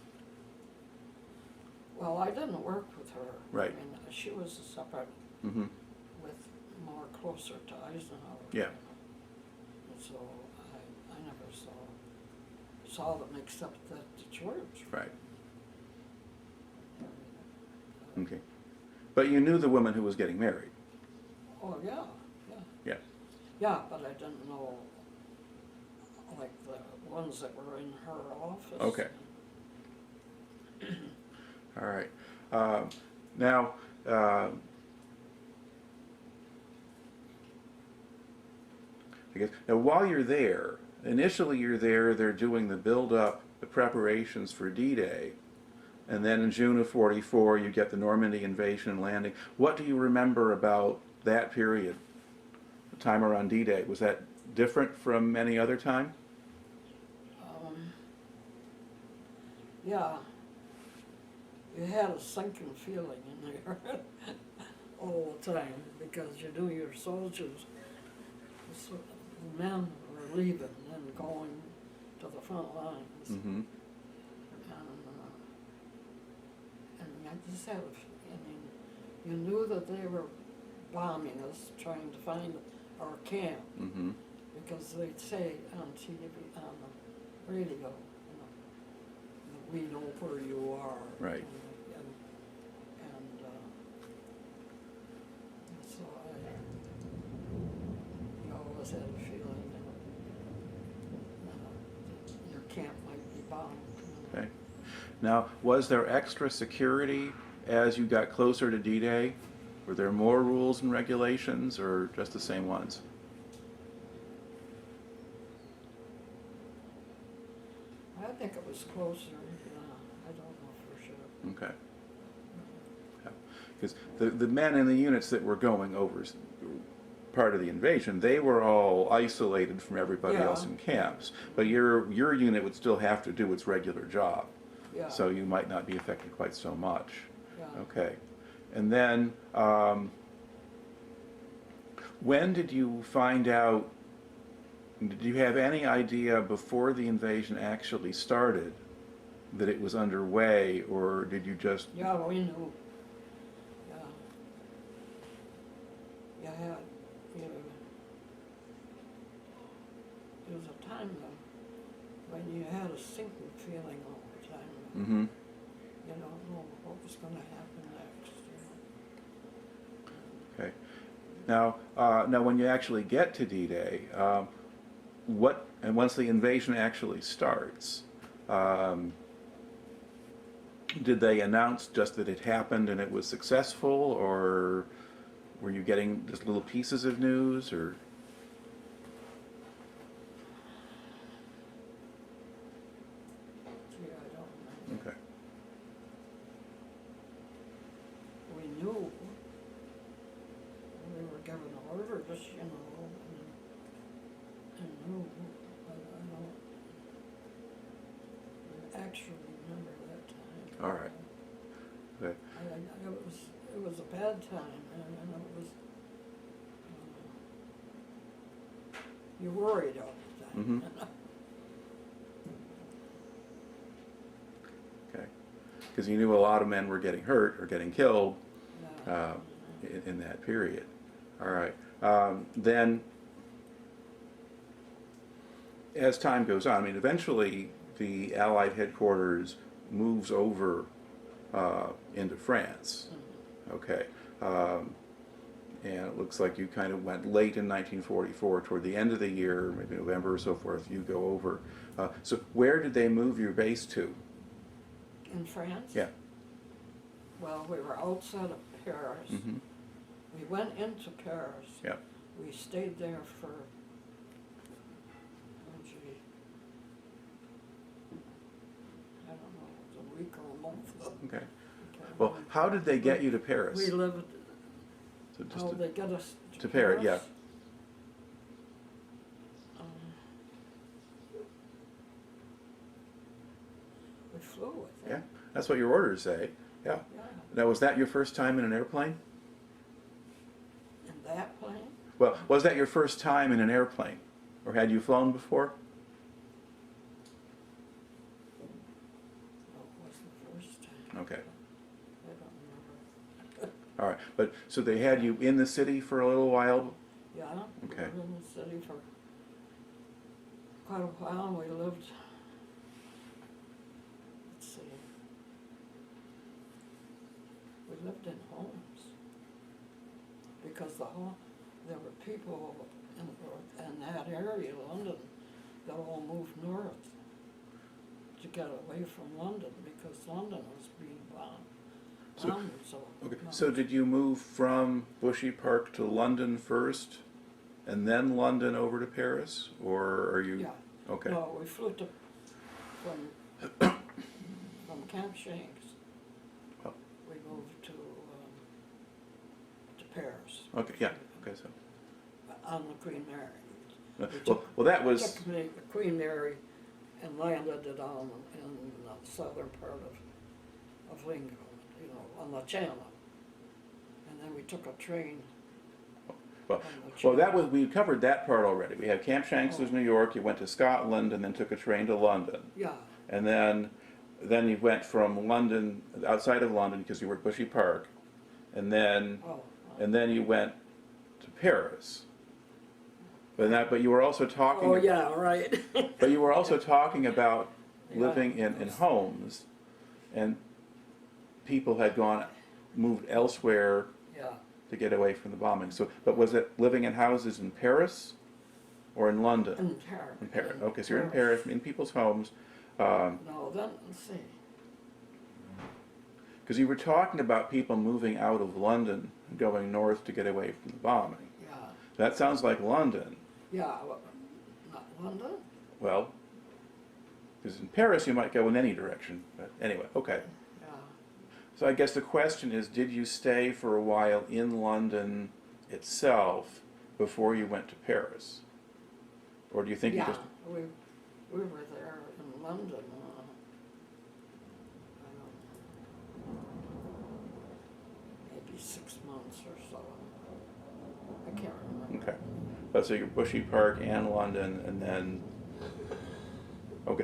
B: Well, I didn't work with her.
A: Right.
B: I mean, she was a separate,
A: Mm-hmm.
B: with more closer to Eisenhower.
A: Yeah.
B: And so I never saw them except at the church.
A: Right. Okay, but you knew the woman who was getting married.
B: Oh, yeah.
A: Yeah.
B: Yeah, but I didn't know, like, the ones that were in her office.
A: Okay. All right. Now, I guess, now while you're there, initially you're there, they're doing the build-up, the preparations for D-Day, and then in June of '44 you get the Normandy invasion and landing. What do you remember about that period, the time around D-Day? Was that different from any other time?
B: Yeah. You had a sinking feeling in there all the time because you knew your soldiers, the men were leaving and going to the front lines.
A: Mm-hmm.
B: And I just had, you knew that they were bombing us, trying to find our camp,
A: Mm-hmm.
B: because they'd say on TV, on the radio, that we know where you are.
A: Right.
B: And so you always had a feeling that your camp might be bombed.
A: Okay. Now, was there extra security as you got closer to D-Day? Were there more rules and regulations, or just the same ones?
B: I think it was closer, I don't know for sure.
A: Okay. Because the men in the units that were going over part of the invasion, they were all isolated from everybody else in camps. But your unit would still have to do its regular job.
B: Yeah.
A: So you might not be affected quite so much.
B: Yeah.
A: Okay. And then, when did you find out, did you have any idea before the invasion actually started that it was underway, or did you just...
B: Yeah, we knew. Yeah. You had, there was a time though, when you had a sinking feeling all the time.
A: Mm-hmm.
B: You know, what was going to happen next, you know.
A: Okay. Now when you actually get to D-Day, and once the invasion actually starts, did they announce just that it happened and it was successful, or were you getting just little pieces of news, or?
B: Gee, I don't know.
A: Okay.
B: We knew. We were given orders, you know, and knew, but I don't actually remember that time.
A: All right. Okay.
B: It was a bad time, and it was, you worried all the time.
A: Mm-hmm. Okay. Because you knew a lot of men were getting hurt or getting killed in that period. All right. Then, as time goes on, I mean, eventually the Allied headquarters moves over into France. Okay. And it looks like you kind of went late in 1944, toward the end of the year, maybe November or so forth, you go over. So where did they move your base to?
B: In France?
A: Yeah.
B: Well, we were outside of Paris.
A: Mm-hmm.
B: We went into Paris.
A: Yeah.
B: We stayed there for, oh gee, I don't know, it was a week or a month.
A: Okay. Well, how did they get you to Paris?
B: We lived,
A: So just
B: how
A: to-
B: they get us
A: to Paris, yeah.
B: We flew with
A: Yeah,
B: it.
A: that's what your orders say. Yeah.
B: Yeah.
A: Now, was that your first time in an airplane?
B: In that plane?
A: Well, was that your first time in an airplane? Or had you flown before?
B: No, it was the first time.
A: Okay.
B: I don't remember.
A: All right. But so they had you in the city for a little while?
B: Yeah,
A: Okay.
B: we were in the city for quite a while, and we lived, let's see, we lived in homes. Because there were people in that area, London, that all moved north to get away from London, because London was being bombed.
A: Okay. So did you move from Bushy Park to London first, and then London over to Paris, or are you?
B: Yeah.
A: Okay.
B: No, we flew from Camp Shanks.
A: Oh.
B: We moved to Paris.
A: Okay. Yeah. Okay. So.
B: On the Queen Mary.
A: Well, that was.
B: Took the Queen Mary and landed it on in the southern part of England, you know, on the Channel. And then we took a train.
A: Well, that was, we covered that part already. We had Camp Shanks was New York. You went to Scotland, and then took a train to London.
B: Yeah.
A: And then you went from London, outside of London, because you were at Bushy Park, and then you went to Paris. But you were also talking.
B: Oh yeah, right.
A: But you were also talking about
B: Yeah.
A: living in homes, and people had moved elsewhere
B: Yeah.
A: to get away from the bombing. So, but was it living in houses in Paris or in London?
B: In Paris.
A: In Paris. Okay, so you're in Paris, in people's homes.
B: No, then, let's see.
A: Because you were talking about people moving out of London and going north to get away from the bombing.
B: Yeah.
A: That sounds like London.
B: Yeah, not London?
A: Well, Because in Paris you might go in any direction. But anyway, okay.
B: Yeah.
A: So I guess the question is, did you stay for a while in London itself before you went to Paris? Or do you think you
B: Yeah,
A: just...
B: we were there in London, maybe 6 months or so. I can't remember.
A: Okay. But so you're Bushy Park and London, and then... Okay.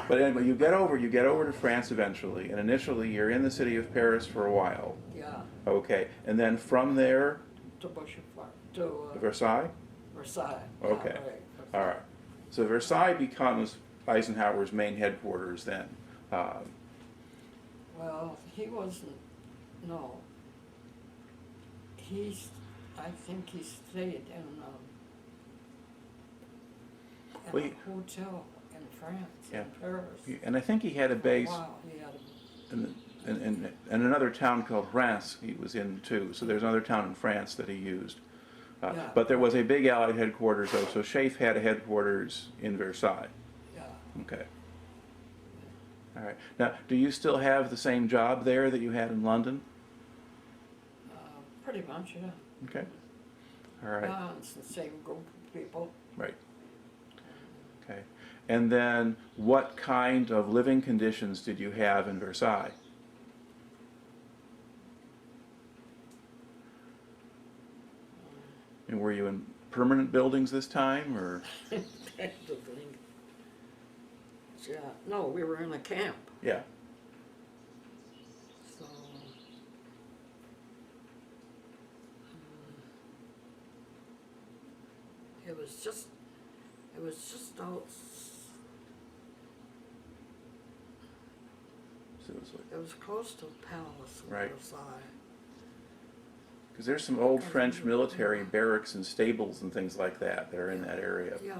A: But anyway, you get over to France eventually, and initially you're in the city of Paris for a while.
B: Yeah,
A: Okay. And then from there,
B: to Bushy Park, to
A: Versailles?
B: Versailles.
A: Okay.
B: Yeah, right.
A: All right. So Versailles becomes Eisenhower's main headquarters then.
B: Well, he wasn't, no. I think he stayed in
A: Well,
B: a hotel in France,
A: Yeah.
B: in Paris.
A: And I think he had a base
B: Wow, he had
A: in another town called Reims he was in too. So there's another town in France that he used.
B: Yeah.
A: But there was a big Allied headquarters though, so SHAEF had a headquarters in Versailles.
B: yeah.
A: Okay. All right. Now, do you still have the same job there that you had in London?
B: Pretty much, yeah.
A: Okay. All right.
B: Yeah, it's the same group of people.
A: Right. Okay. And then what kind of living conditions did you have in Versailles? And were you in permanent buildings this time, or?
B: Yeah, no, we were in a camp,
A: Yeah.
B: so. It was just out,
A: So it was like,
B: it was close to the palace in
A: Right.
B: Versailles.
A: because there's some old French military barracks and stables and things like that that are in that area.
B: Yeah,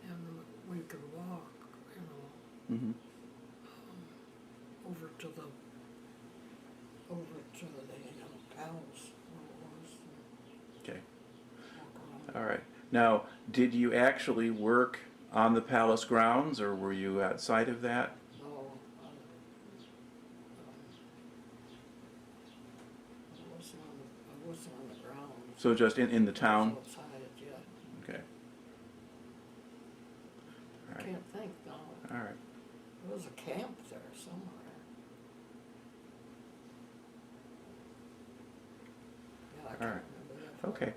B: and we could walk, you know,
A: Mm-hmm.
B: over to the palace where it was.
A: Okay.
B: Walk around.
A: All right. Now, did you actually work on the palace grounds, or were you outside of that?
B: No, I wasn't on the ground.
A: So just in the
B: I
A: town?
B: was outside, yeah.
A: Okay. All
B: I
A: right.
B: can't think now.
A: All right.
B: There was a camp there somewhere. Yeah, I
A: All
B: can't
A: right.
B: remember that.
A: Okay.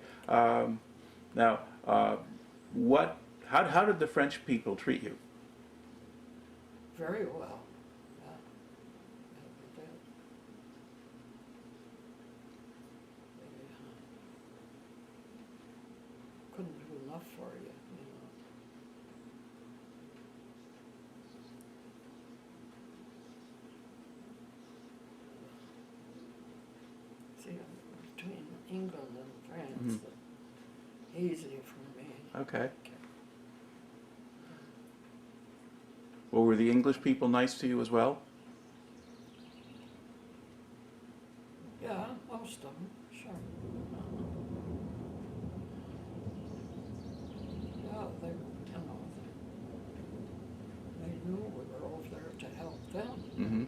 A: Now, how did the French people treat you?
B: Very well, yeah. Yeah, they did. They couldn't do enough for you, you know. See, between England and France, easy for me.
A: Okay. Well, were the English people nice to you as well?
B: Yeah, most of them, sure. Yeah, they, you know, they knew we were over there to help them,
A: Mm-hmm.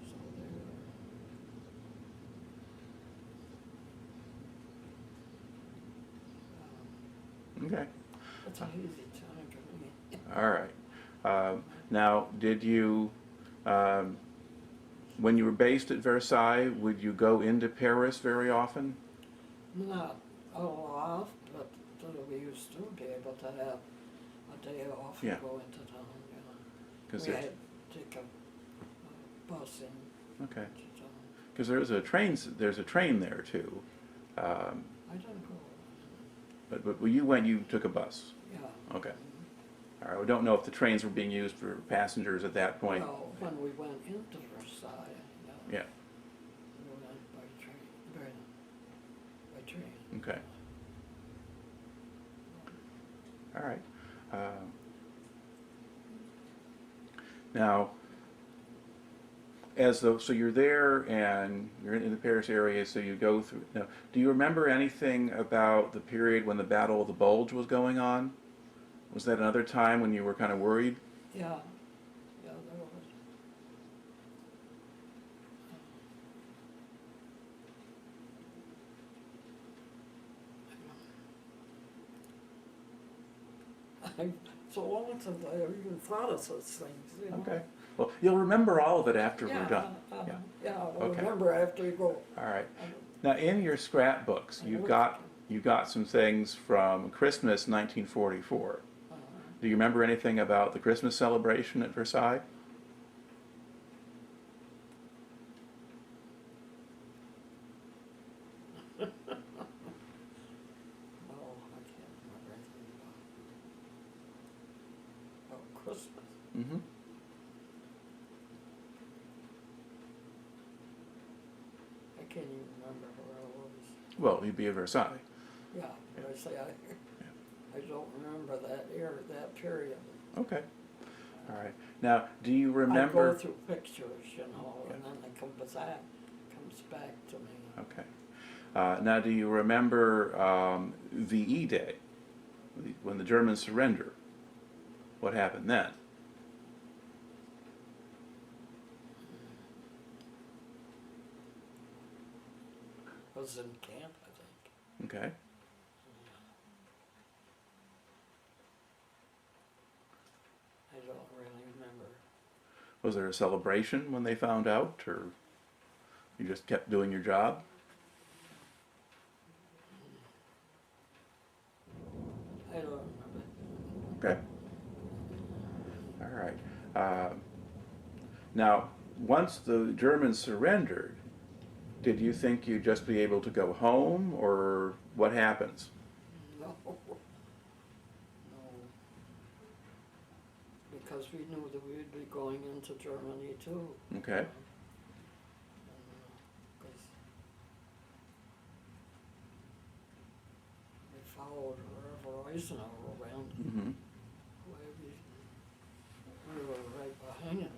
B: so they were,
A: Okay.
B: it's an easy time for me.
A: All right. Now, did you, when you were based at Versailles, would you go into Paris very often?
B: Not a lot, but we used to be able to have a day off
A: Yeah.
B: and go into town, you know.
A: 'Cause
B: We
A: there's-
B: had to take a bus in
A: Okay.
B: to town.
A: Because there's a train there too.
B: I didn't go,
A: But when you went, you took a bus.
B: yeah.
A: Okay. All right. We don't know if the trains were being used for passengers at that point.
B: Well, when we went into Versailles,
A: Yeah.
B: we went by train, by train.
A: Okay. All right. Now, so you're there and you're in the Paris area, so you go through. Now, do you remember anything about the period when the Battle of the Bulge was going on? Was that another time when you were kind of worried?
B: Yeah, yeah, there was. So long since I even thought of such things, you know.
A: Okay. Well, you'll remember all of it after
B: Yeah,
A: we're done. Yeah.
B: yeah, I'll
A: Okay.
B: remember after you go.
A: All right. Now, in your scrapbooks, you got some things from Christmas 1944. Do you remember anything about the Christmas celebration at Versailles?
B: No, I can't remember anything about Christmas.
A: Mm-hmm.
B: I can't even remember where I was.
A: Well, you'd be at Versailles.
B: Yeah, but I say I don't remember that era, that period.
A: Okay. All right. Now, do you
B: I
A: remember?
B: go through pictures, you know,
A: Yeah.
B: and then it comes back to me.
A: Okay. Now, do you remember VE Day, when the Germans surrendered? What happened then?
B: I was in camp, I think.
A: Okay.
B: I don't really remember.
A: Was there a celebration when they found out, or you just kept doing your job?
B: I don't remember.
A: Okay. All right. Now, once the Germans surrendered, did you think you'd just be able to go home, or what happens?
B: No. No. Because we knew that we'd be going into Germany too.
A: Okay.
B: Because we followed wherever Eisenhower went.
A: Mm-hmm.
B: We were right behind him.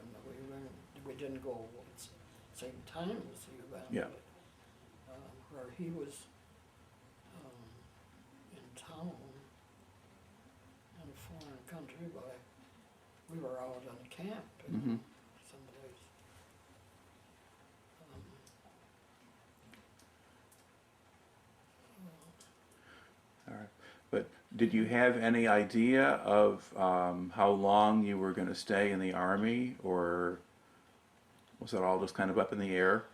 B: We didn't go at the same time as he went.
A: Yeah.
B: But, where he was in town in a foreign country, but we were out on camp in
A: Mm-hmm.
B: someplace.
A: All right. But did you have any idea of how long you were going to stay in the Army, or was it all just kind of up in the air?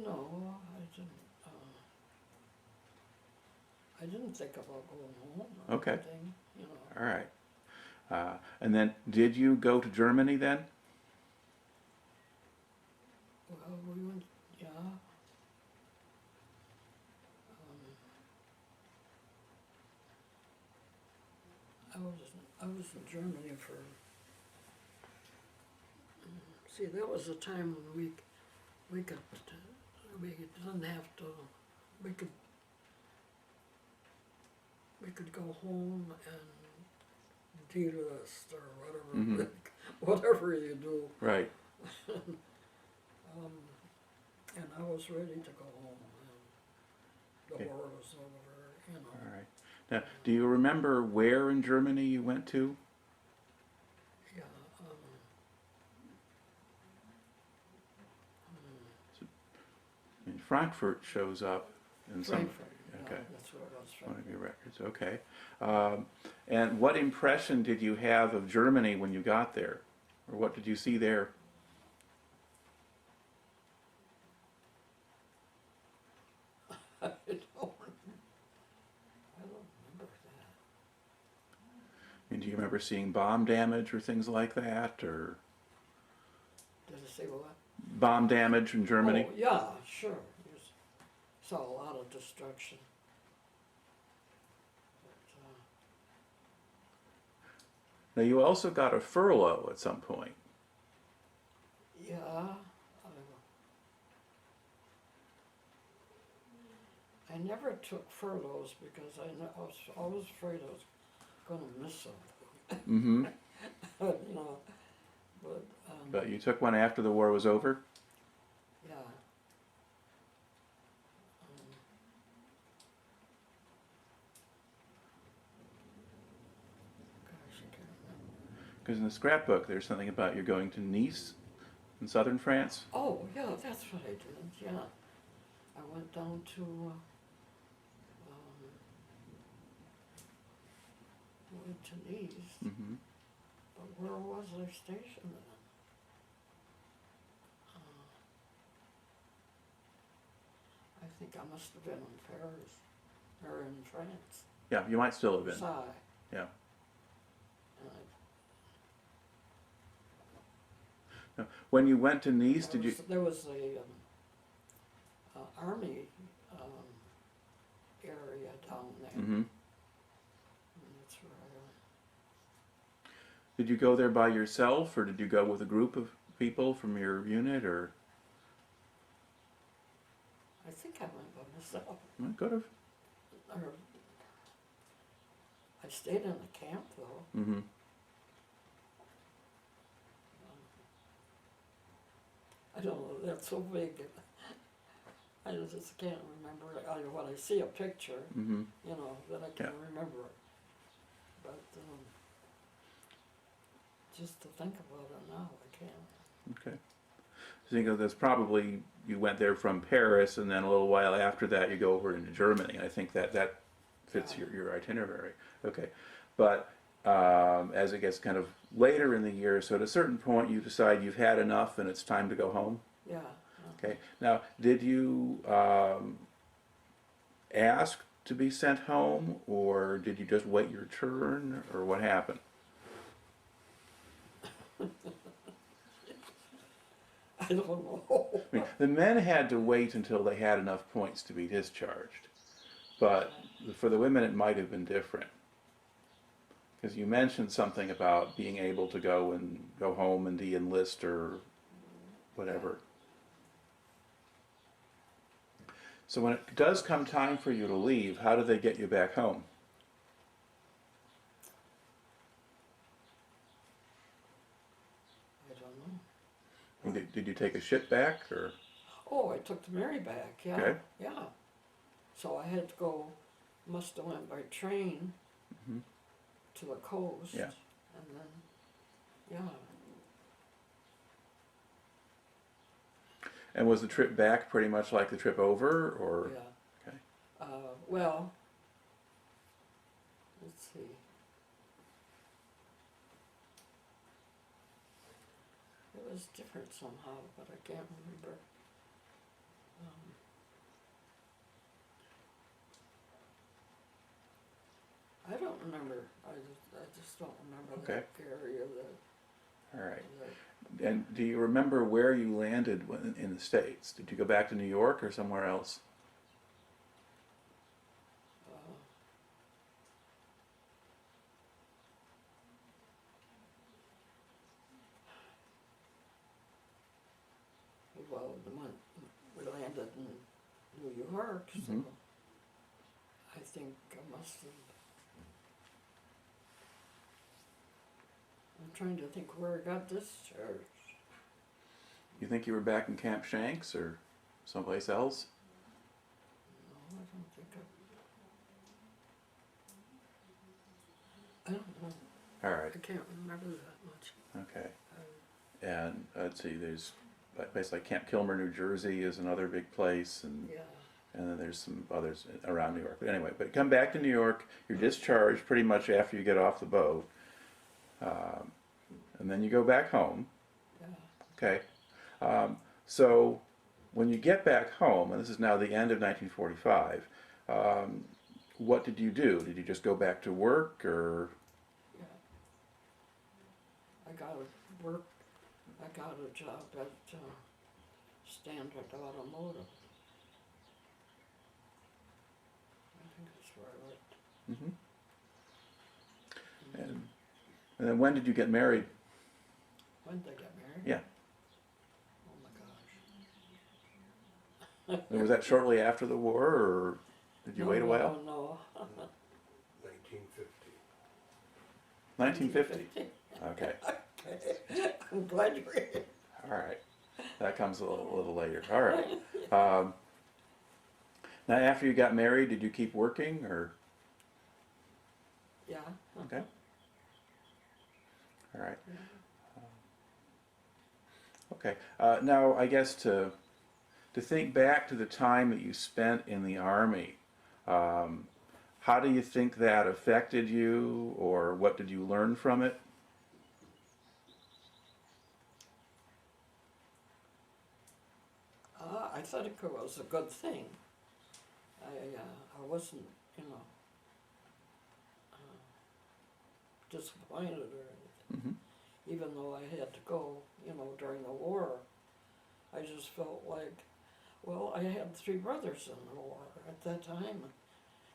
B: No, I didn't think about going home or
A: Okay.
B: anything, you know.
A: All right. And then, did you go to Germany then?
B: Well, we went, yeah. I was in Germany for, see, that was a time when we didn't have to, we could go home and delist or whatever,
A: Mhm.
B: whatever you do.
A: Right.
B: And I was ready to go home, and the
A: Okay.
B: war was over, you know.
A: All right. Now, do you remember where in Germany you went to?
B: Yeah,
A: I mean, Frankfurt shows up in some.
B: Frankfurt,
A: Okay.
B: yeah, that's what it was,
A: One of
B: Frankfurt.
A: your records. Okay. And what impression did you have of Germany when you got there, or what did you see there?
B: I don't remember that.
A: And do you remember seeing bomb damage or things like that, or
B: Did it say what?
A: bomb damage in Germany?
B: Oh, yeah, sure. You saw a lot of destruction. But,
A: Now, you also got a furlough at some point.
B: yeah, I never took furloughs because I was always afraid I was going to miss something.
A: Mm-hmm.
B: You know,
A: But you took one after the war was over?
B: yeah.
A: Because in the scrapbook, there's something about you're going to Nice in southern France.
B: Oh, yeah, that's what I did, yeah. I went down to, went to Nice,
A: Mm-hmm.
B: but where was I stationed then? I think I must have been in Paris, or in France.
A: Yeah, you might still have been.
B: Versailles.
A: Yeah.
B: And
A: Now, when you went to Nice, did you?
B: there was a army area down there.
A: Mm-hmm.
B: And that's where I went.
A: Did you go there by yourself, or did you go with a group of people from your unit, or?
B: I think I went by myself.
A: I could have.
B: Or, I stayed in the camp though.
A: Mm-hmm.
B: I don't know, that's so big. I just can't remember. When I see a picture,
A: Mm-hmm.
B: you know, then I can
A: Yeah.
B: remember it. But just to think about it now, I can't.
A: Okay. So you know, that's probably you went there from Paris, and then a little while after that, you go over into Germany. And I think that fits
B: Yeah.
A: your itinerary. Okay, but as it gets kind of later in the year, so at a certain point, you decide you've had enough, and it's time to go home.
B: Yeah.
A: Okay. Now, did you ask to be sent home, or did you just wait your turn, or what happened?
B: I don't know.
A: I mean, the men had to wait until they had enough points to be discharged, but for the women it might have been different. Because you mentioned something about being able to go home and de-enlist or whatever. So when it does come time for you to leave, how do they get you back home?
B: I don't know.
A: I mean, did you take a ship back, or?
B: Oh, I took the Mary back, yeah.
A: Okay.
B: Yeah. So I had to go, must have went by train
A: Mhm.
B: to the coast.
A: Yeah.
B: And then, yeah.
A: And was the trip back pretty much like the trip over, or?
B: Yeah.
A: Okay.
B: Well, let's see. It was different somehow, but I can't remember. I don't remember. I just don't remember
A: Okay.
B: that area.
A: All right. And do you remember where you landed in the States? Did you go back to New York or somewhere else?
B: Well, we landed in New York, so
A: Mhm.
B: I think I must have. I'm trying to think where I got discharged.
A: You think you were back in Camp Shanks or someplace else?
B: No, I don't think I don't know.
A: All right.
B: I can't remember that much.
A: Okay. And let's see, there's a place like Camp Kilmer, New Jersey is another big place, and
B: Yeah.
A: then there's some others around New York. But anyway, but come back to New York, you're discharged pretty much after you get off the boat, and then you go back home.
B: Yeah.
A: Okay. So when you get back home, and this is now the end of 1945, what did you do? Did you just go back to work, or?
B: Yeah. I got a job at Stanton Automotives. I think that's where I worked.
A: Mm-hmm. And then when did you get married?
B: When did I get married?
A: Yeah.
B: Oh my gosh.
A: And was that shortly after the war, or did you wait a while?
B: No.
C: 1950.
A: 1950. Okay.
B: I'm glad you're here.
A: All right. That comes a little later. All right. Now, after you got married, did you keep working, or?
B: Yeah.
A: Okay. All right. Okay. Now, I guess to think back to the time that you spent in the Army, how do you think that affected you, or what did you learn from it?
B: I thought it was a good thing. I wasn't, you know, disappointed or anything.
A: Mm-hmm.
B: Even though I had to go, you know, during the war, I just felt like, well, I had 3 brothers in the war at that time,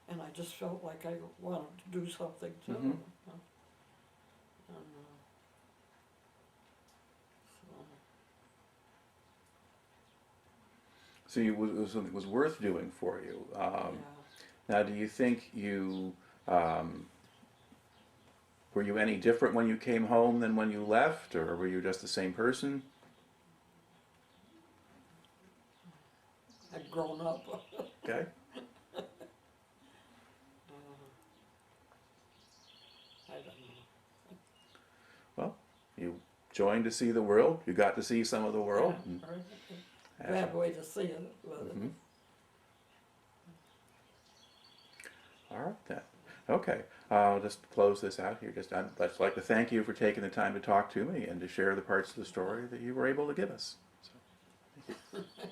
B: and I just felt like I wanted to do something too.
A: Mm-hmm.
B: And,
A: So it was something that was worth doing for you.
B: yeah.
A: Now, do you think were you any different when you came home than when you left, or were you just the same person?
B: I'd grown up.
A: Okay.
B: I don't know.
A: Well, you joined to see the world. You got to see some of the world.
B: Yeah, right. Bad way to see it, but
A: Mm-hmm. All right then. Okay. I'll just close this out here. I'd just like to thank you for taking the time to talk to me and to share the parts of the story that you were able to give us. So, thank you.